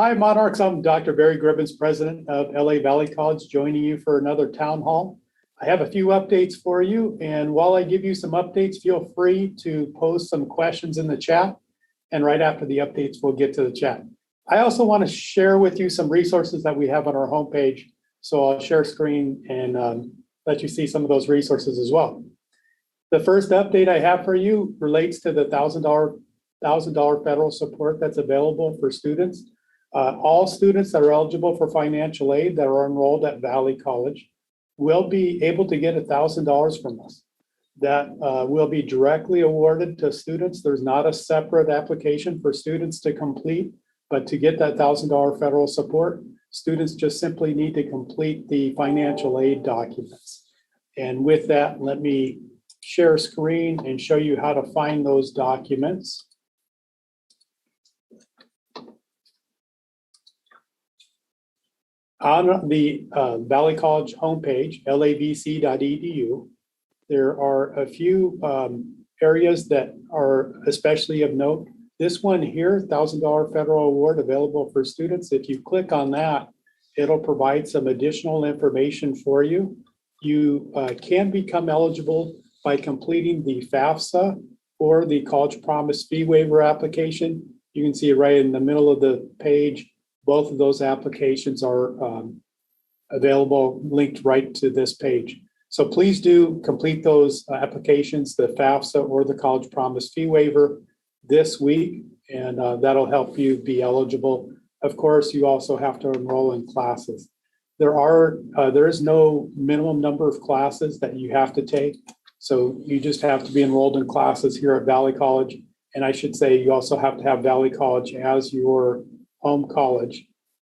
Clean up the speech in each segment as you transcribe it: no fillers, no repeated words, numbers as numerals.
Hi, Monarchs. I'm Dr. Barry Gribbins, president of LA Valley College, joining you for another town hall. I have a few updates for you, and while I give you some updates, feel free to post some questions in the chat, and right after the updates, we'll get to the chat. I also want to share with you some resources that we have on our homepage, so I'll share screen and let you see some of those resources as well. The first update I have for you relates to the $1,000 federal support that's available for students. All students that are eligible for financial aid that are enrolled at Valley College will be able to get $1,000 from us. That will be directly awarded to students. There's not a separate application for students to complete, but to get that $1,000 federal support, students just simply need to complete the financial aid documents. And with that, let me share screen and show you how to find those documents. On the Valley College homepage, lavc.edu, there are a few areas that are especially of note. This one here, $1,000 federal award available for students. If you click on that, it'll provide some additional information for you. You can become eligible by completing the FAFSA or the College Promise Fee Waiver application. You can see right in the middle of the page. Both of those applications are available, linked right to this page. So please do complete those applications, the FAFSA or the College Promise Fee Waiver this week, and that'll help you be eligible. Of course, you also have to enroll in classes. There is no minimum number of classes that you have to take. So you just have to be enrolled in classes here at Valley College. And I should say you also have to have Valley College as your home college,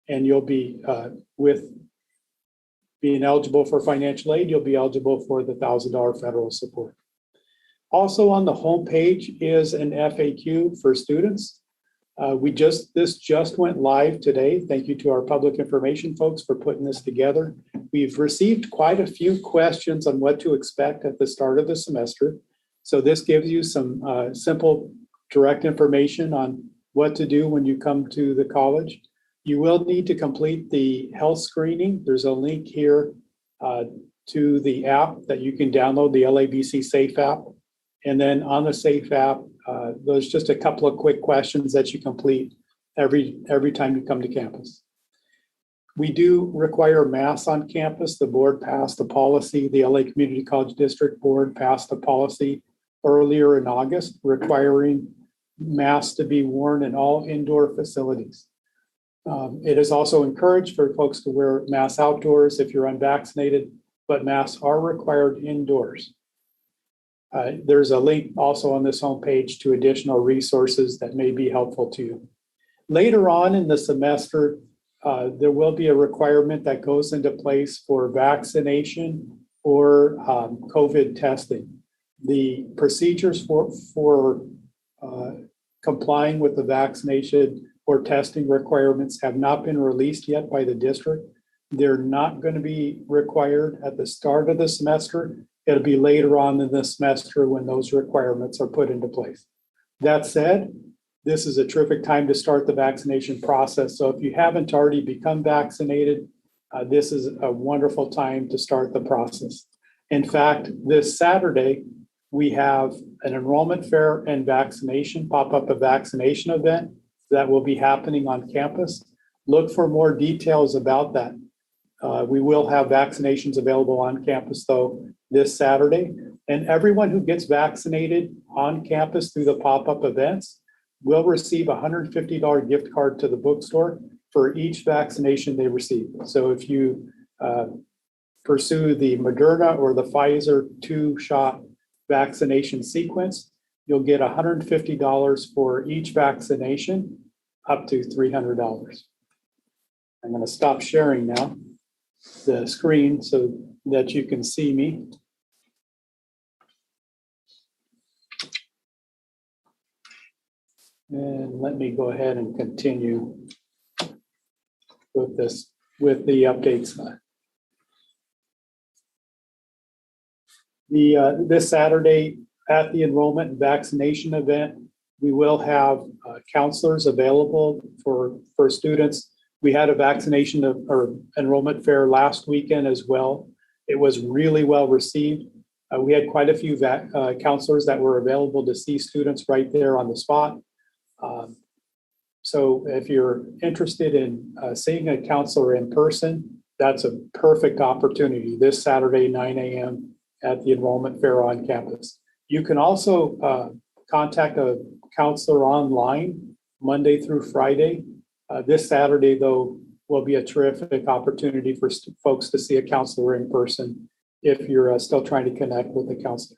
and you'll be with being eligible for financial aid, you'll be eligible for the $1,000 federal support. Also on the homepage is an FAQ for students. This just went live today. Thank you to our public information folks for putting this together. We've received quite a few questions on what to expect at the start of the semester. So this gives you some simple, direct information on what to do when you come to the college. You will need to complete the health screening. There's a link here to the app that you can download, the LAVC Safe app. And then on the Safe app, there's just a couple of quick questions that you complete every time you come to campus. We do require masks on campus. The board passed a policy, the LA Community College District Board passed a policy earlier in August requiring masks to be worn in all indoor facilities. It is also encouraged for folks to wear masks outdoors if you're unvaccinated, but masks are required indoors. There's a link also on this homepage to additional resources that may be helpful to you. Later on in the semester, there will be a requirement that goes into place for vaccination or COVID testing. The procedures for complying with the vaccination or testing requirements have not been released yet by the district. They're not going to be required at the start of the semester. It'll be later on in the semester when those requirements are put into place. That said, this is a terrific time to start the vaccination process. So if you haven't already become vaccinated, this is a wonderful time to start the process. In fact, this Saturday, we have an enrollment fair and vaccination, pop-up a vaccination event that will be happening on campus. Look for more details about that. We will have vaccinations available on campus though this Saturday, and everyone who gets vaccinated on campus through the pop-up events will receive a $150 gift card to the bookstore for each vaccination they receive. So if you pursue the Moderna or the Pfizer 2-shot vaccination sequence, you'll get $150 for each vaccination, up to $300. I'm going to stop sharing now the screen so that you can see me. And let me go ahead and continue with the updates. This Saturday at the enrollment and vaccination event, We will have counselors available for students. We had a vaccination or enrollment fair last weekend as well. It was really well received. We had quite a few counselors that were available to see students right there on the spot. So if you're interested in seeing a counselor in person, that's a perfect opportunity this Saturday, 9 a.m. at the enrollment fair on campus. You can also contact a counselor online Monday through Friday. This Saturday, though, will be a terrific opportunity for folks to see a counselor in person if you're still trying to connect with a counselor.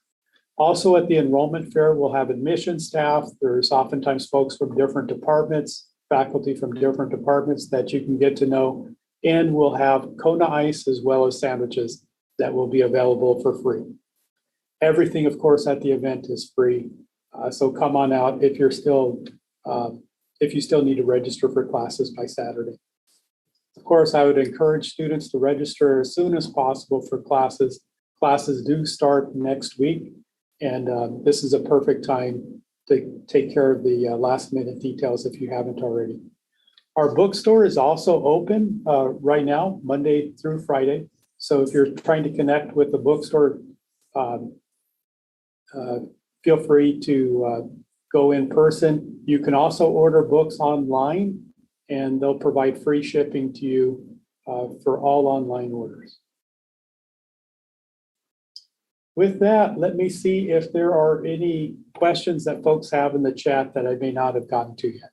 Also at the enrollment fair, we'll have admission staff. There's oftentimes folks from different departments, faculty from different departments that you can get to know. And we'll have Kona ice as well as sandwiches that will be available for free. Everything, of course, at the event is free. So come on out if you still need to register for classes by Saturday. Of course, I would encourage students to register as soon as possible for classes. Classes do start next week, and this is a perfect time to take care of the last minute details if you haven't already. Our bookstore is also open right now, Monday through Friday. So if you're trying to connect with the bookstore, feel free to go in person. You can also order books online, and they'll provide free shipping to you for all online orders. With that, let me see if there are any questions that folks have in the chat that I may not have gotten to yet.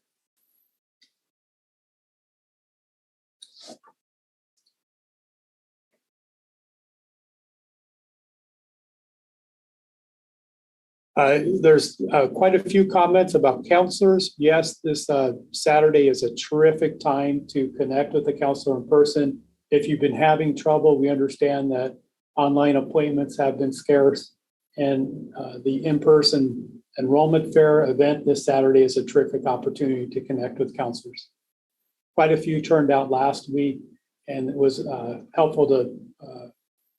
There's quite a few comments about counselors. Yes, this Saturday is a terrific time to connect with the counselor in person. If you've been having trouble, we understand that online appointments have been scarce, and the in-person enrollment fair event this Saturday is a terrific opportunity to connect with counselors. Quite a few turned out last week, and it was helpful to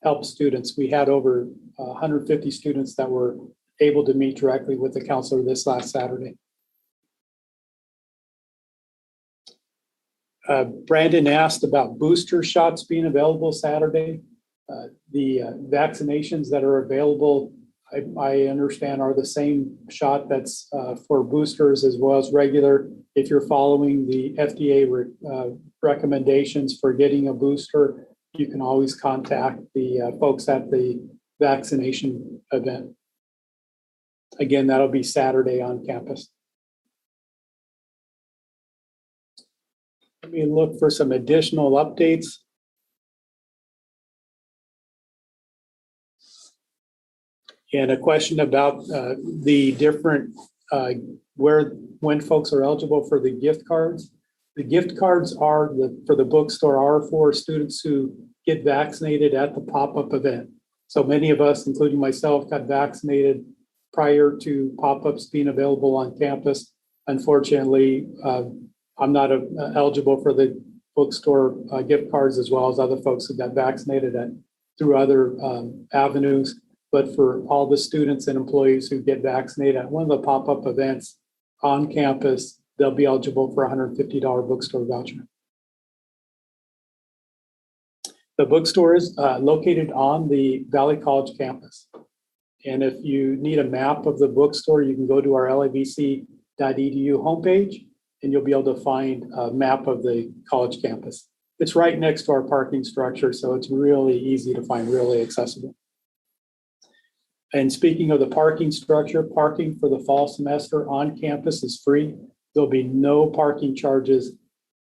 help students. We had over 150 students that were able to meet directly with the counselor this last Saturday. Brandon asked about booster shots being available Saturday. The vaccinations that are available, I understand, are the same shot that's for boosters as well as regular. If you're following the FDA recommendations for getting a booster, you can always contact the folks at the vaccination event. Again, that'll be Saturday on campus. Let me look for some additional updates. And a question about the different, when folks are eligible for the gift cards. The gift cards are for the bookstore are for students who get vaccinated at the pop-up event. So many of us, including myself, got vaccinated prior to pop-ups being available on campus. Unfortunately, I'm not eligible for the bookstore gift cards as well as other folks who got vaccinated through other avenues. But for all the students and employees who get vaccinated at one of the pop-up events on campus, they'll be eligible for a $150 bookstore voucher. The bookstore is located on the Valley College campus. And if you need a map of the bookstore, you can go to our LAVC.edu homepage, and you'll be able to find a map of the college campus. It's right next to our parking structure, so it's really easy to find, really accessible. And speaking of the parking structure, parking for the fall semester on campus is free. There'll be no parking charges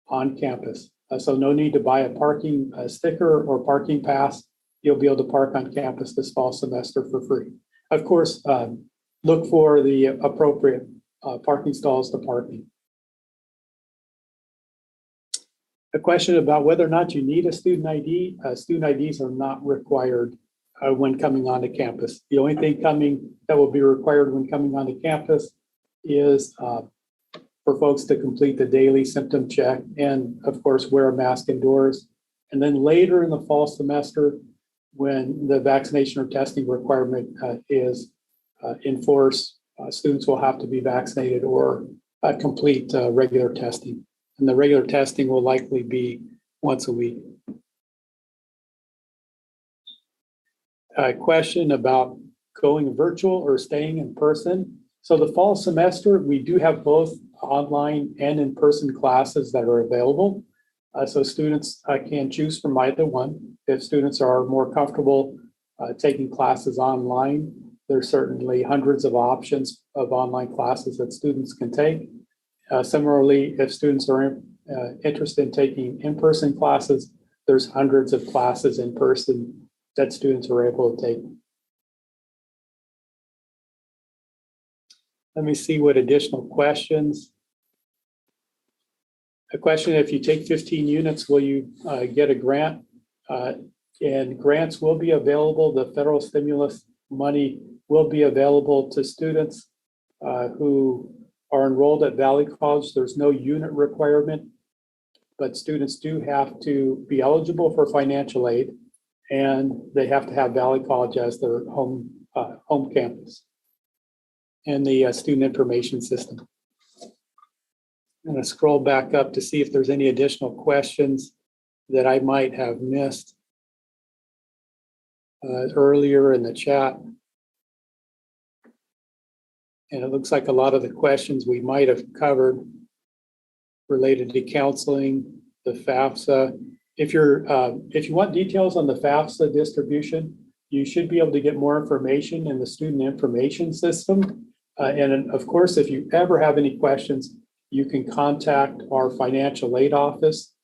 on campus. So no need to buy a parking sticker or parking pass. You'll be able to park on campus this fall semester for free. Of course, look for the appropriate parking stalls to park in. A question about whether or not you need a student ID. Student IDs are not required when coming onto campus. The only thing that will be required when coming onto campus is for folks to complete the daily symptom check and, of course, wear a mask indoors. And then later in the fall semester, when the vaccination or testing requirement is in force, students will have to be vaccinated or complete regular testing. And the regular testing will likely be once a week. A question about going virtual or staying in person. So the fall semester, we do have both online and in-person classes that are available. So students can choose from either one. If students are more comfortable taking classes online, there's certainly hundreds of options of online classes that students can take. Similarly, if students are interested in taking in-person classes, there's hundreds of classes in person that students are able to take. Let me see what additional questions. A question, if you take 15 units, will you get a grant? And grants will be available. The federal stimulus money will be available to students who are enrolled at Valley College. There's no unit requirement, but students do have to be eligible for financial aid, and they have to have Valley College as their home campus and the student information system. I'm going to scroll back up to see if there's any additional questions that I might have missed earlier in the chat. And it looks like a lot of the questions we might have covered related to counseling, the FAFSA. If you want details on the FAFSA distribution, you should be able to get more information in the student information system. And of course, if you ever have any questions, you can contact our financial aid office.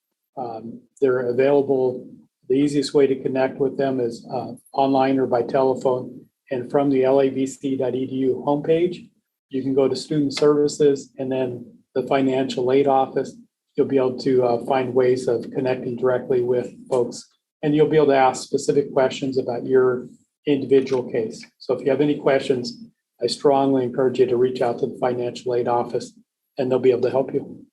They're available. The easiest way to connect with them is online or by telephone. And from the lavc.edu homepage, you can go to student services and then the financial aid office. You'll be able to find ways of connecting directly with folks. And you'll be able to ask specific questions about your individual case. So if you have any questions, I strongly encourage you to reach out to the financial aid office and they'll be able to help you.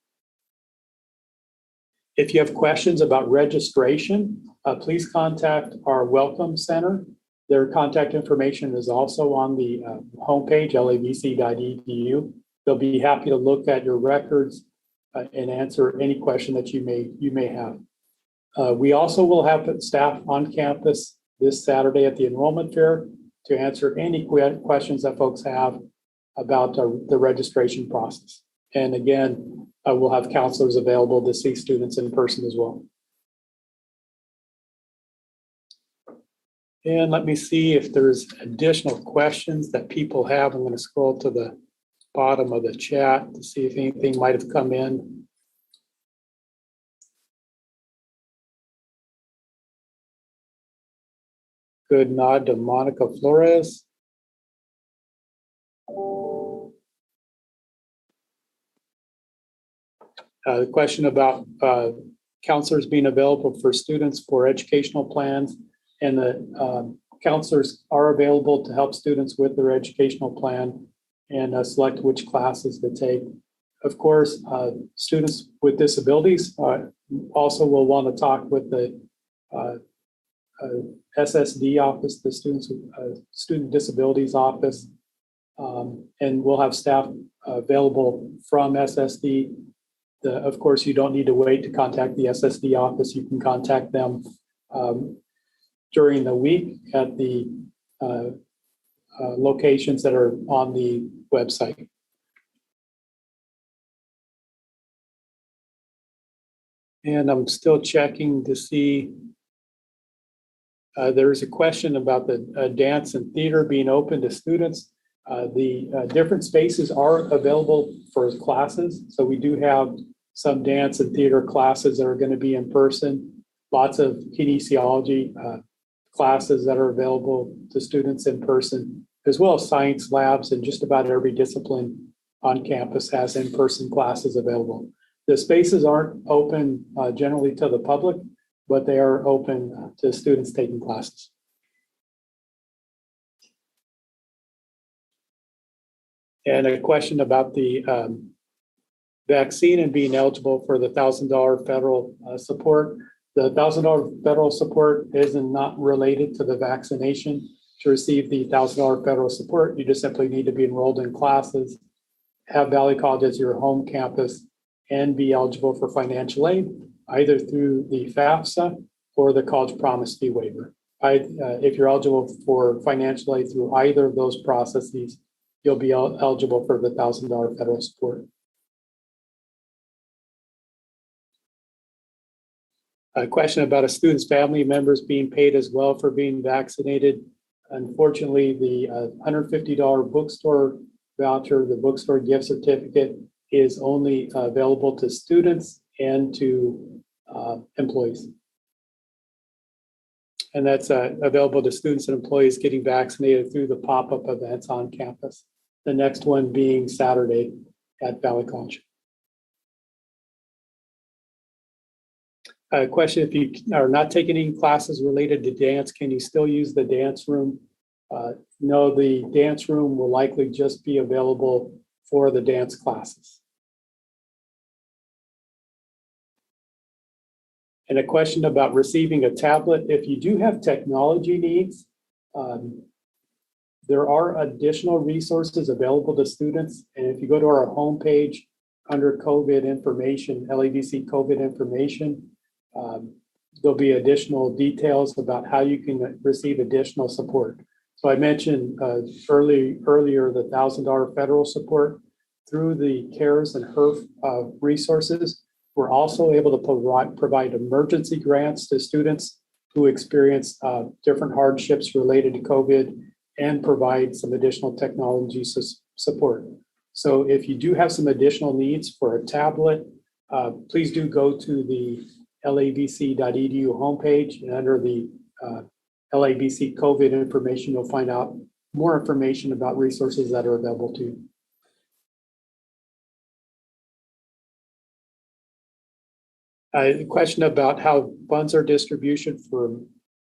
If you have questions about registration, please contact our Welcome Center. Their contact information is also on the homepage, lavc.edu. They'll be happy to look at your records and answer any question that you may have. We also will have staff on campus this Saturday at the enrollment fair to answer any questions that folks have about the registration process. And again, we'll have counselors available to see students in person as well. And let me see if there's additional questions that people have. I'm going to scroll to the bottom of the chat to see if anything might have come in. Good nod to Monica Flores. The question about counselors being available for students for educational plans, and the counselors are available to help students with their educational plan and select which classes to take. Of course, students with disabilities also will want to talk with the SSD office, the Student Disabilities Office, and we'll have staff available from SSD. Of course, you don't need to wait to contact the SSD office. You can contact them during the week at the locations that are on the website. And I'm still checking to see. There's a question about the dance and theater being open to students. The different spaces are available for classes. So we do have some dance and theater classes that are going to be in person. Lots of kinesiology classes that are available to students in person, as well as science labs, and just about every discipline on campus has in-person classes available. The spaces aren't open generally to the public, but they are open to students taking classes. And a question about the vaccine and being eligible for the $1,000 federal support. The $1,000 federal support is not related to the vaccination. to receive the $1,000 federal support. You just simply need to be enrolled in classes, have Valley College as your home campus, and be eligible for financial aid, either through the FAFSA or the College Promise Fee Waiver. If you're eligible for financial aid through either of those processes, you'll be eligible for the $1,000 federal support. A question about a student's family members being paid as well for being vaccinated. Unfortunately, the $150 bookstore voucher, the bookstore gift certificate, is only available to students and to employees. And that's available to students and employees getting vaccinated through the pop-up events on campus. The next one being Saturday at Valley College. A question, if you are not taking any classes related to dance, can you still use the dance room? No, the dance room will likely just be available for the dance classes. And a question about receiving a tablet. If you do have technology needs, there are additional resources available to students. And if you go to our homepage under COVID information, LAVC COVID information, there'll be additional details about how you can receive additional support. So I mentioned earlier the $1,000 federal support through the CARES and HERF resources. We're also able to provide emergency grants to students who experience different hardships related to COVID and provide some additional technology support. So if you do have some additional needs for a tablet, please do go to the lavc.edu homepage, and under the LAVC COVID information, you'll find out more information about resources that are available to you. A question about how funds are distributed for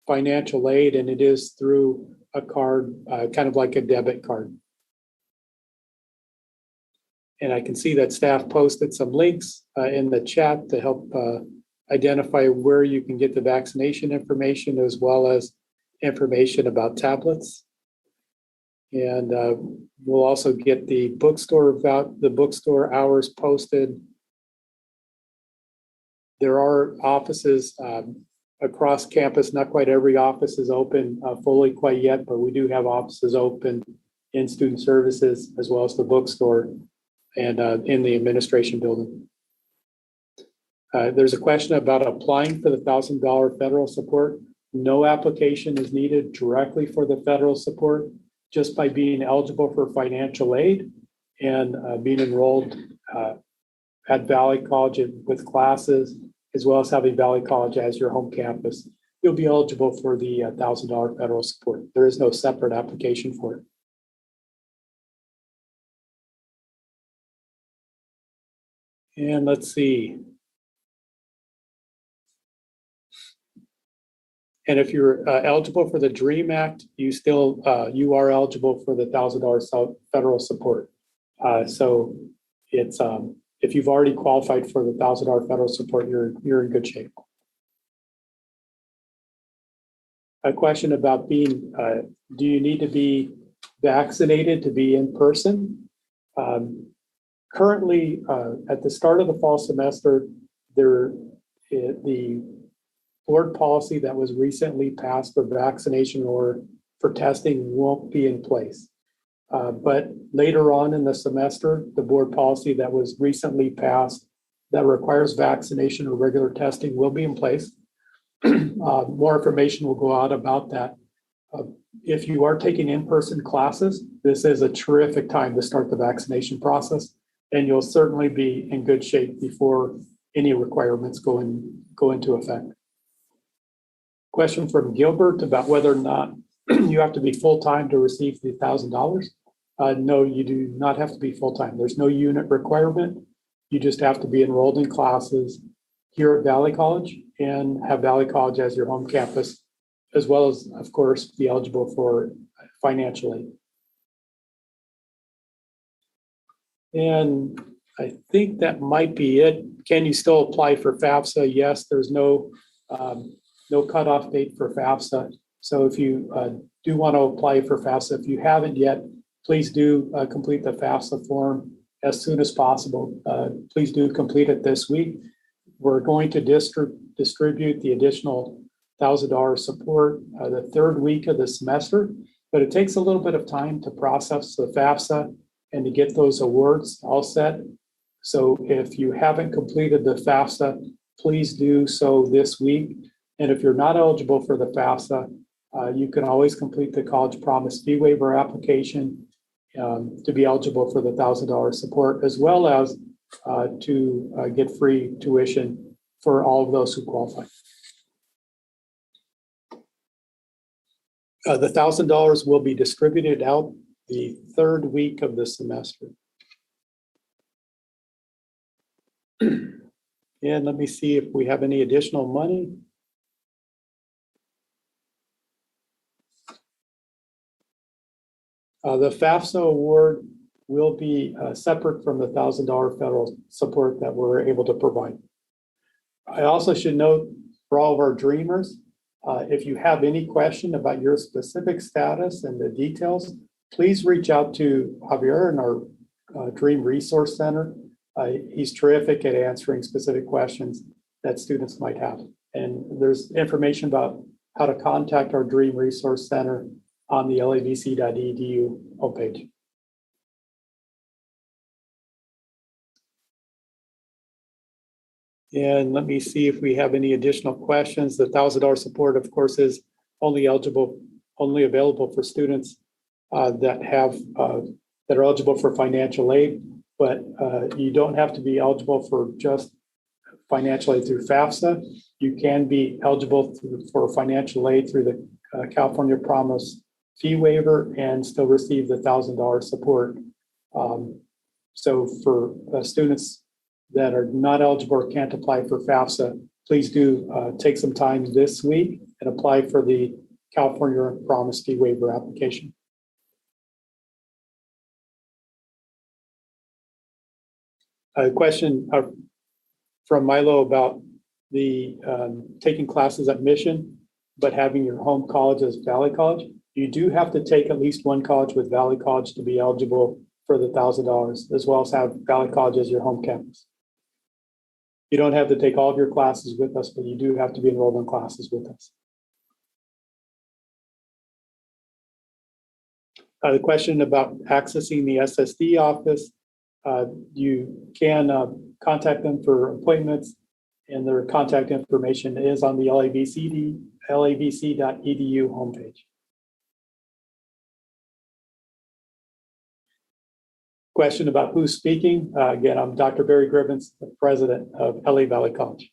financial aid, and it is through a card, kind of like a debit card. And I can see that staff posted some links in the chat to help identify where you can get the vaccination information, as well as information about tablets. And we'll also get the bookstore hours posted. There are offices across campus. Not quite every office is open fully quite yet, but we do have offices open in student services, as well as the bookstore and in the administration building. There's a question about applying for the $1,000 federal support. No application is needed directly for the federal support, just by being eligible for financial aid and being enrolled at Valley College with classes, as well as having Valley College as your home campus. You'll be eligible for the $1,000 federal support. There is no separate application for it. And let's see. And if you're eligible for the DREAM Act, you are eligible for the $1,000 federal support. So it's if you've already qualified for the $1,000 federal support, you're in good shape. A question about being, do you need to be vaccinated to be in person? Currently, at the start of the fall semester, the board policy that was recently passed for vaccination or for testing won't be in place. But later on in the semester, the board policy that was recently passed that requires vaccination or regular testing will be in place. More information will go out about that. If you are taking in-person classes, this is a terrific time to start the vaccination process, and you'll certainly be in good shape before any requirements go into effect. Question from Gilbert about whether or not you have to be full-time to receive the $1,000. No, you do not have to be full-time. There's no unit requirement. You just have to be enrolled in classes here at Valley College and have Valley College as your home campus, as well as, of course, be eligible for financial aid. And I think that might be it. Can you still apply for FAFSA? Yes, there's no cutoff date for FAFSA. So if you do want to apply for FAFSA, if you haven't yet, please do complete the FAFSA form as soon as possible. Please do complete it this week. We're going to distribute the additional $1,000 support the third week of the semester, but it takes a little bit of time to process the FAFSA and to get those awards all set. So if you haven't completed the FAFSA, please do so this week. And if you're not eligible for the FAFSA, you can always complete the College Promise Fee Waiver application to be eligible for the $1,000 support, as well as to get free tuition for all of those who qualify. The $1,000 will be distributed out the third week of the semester. And let me see if we have any additional money. The FAFSA award will be separate from the $1,000 federal support that we're able to provide. I also should note for all of our dreamers, if you have any question about your specific status and the details, please reach out to Javier in our Dream Resource Center. He's terrific at answering specific questions that students might have. And there's information about how to contact our Dream Resource Center on the lavc.edu homepage. And let me see if we have any additional questions. The $1,000 support, of course, is only available for students that are eligible for financial aid, but you don't have to be eligible for just financial aid through FAFSA. You can be eligible for financial aid through the California Promise Fee Waiver and still receive the $1,000 support. So for students that are not eligible or can't apply for FAFSA, please do take some time this week and apply for the California Promise Fee Waiver application. A question from Milo about the taking classes at Mission, but having your home college as Valley College. You do have to take at least one college with Valley College to be eligible for the $1,000, as well as have Valley College as your home campus. You don't have to take all of your classes with us, but you do have to be enrolled in classes with us. The question about accessing the SSD office, you can contact them for appointments, and their contact information is on the lavc.edu homepage. Question about who's speaking. Again, I'm Dr. Barry Gribbins, the president of LA Valley College.